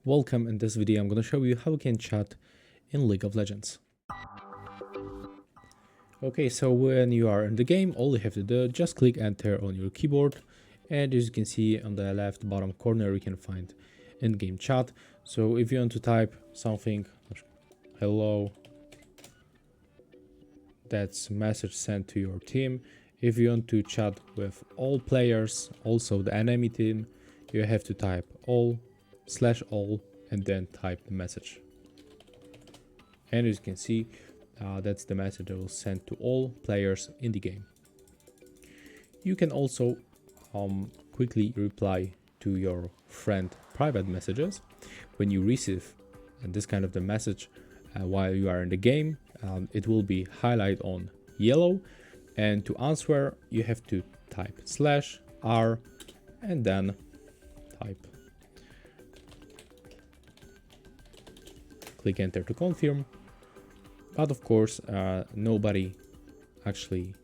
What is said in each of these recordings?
Welcome. In this video I'm going to show you how you can chat in League of Legends. Okay, so when you are in the game, all you have to do, just click enter on your keyboard, and as you can see on the left bottom corner you can find in-game chat. So if you want to type something, hello, that's a message sent to your team. If you want to chat with all players, also the enemy team, you have to type all /all and then type the message. And as you can see, that's the message that was sent to all players in the game. You can also quickly reply to your friend private messages when you receive this kind of the message while you are in the game. It will be highlighted on yellow, and to answer you have to type /r and then type, click enter to confirm. But of course nobody actually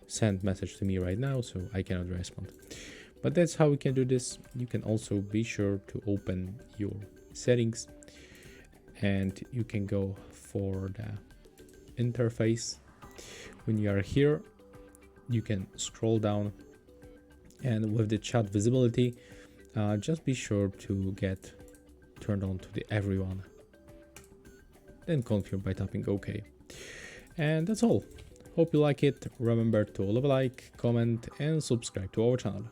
sent message to me right now, so I cannot respond. But that's how we can do this. You can also be sure to open your settings and you can go for the interface. When you are here you can scroll down, and with the chat visibility just be sure to get turned on to the everyone, then confirm by tapping OK. And that's all. Hope you like it. Remember to leave a like, comment and subscribe to our channel.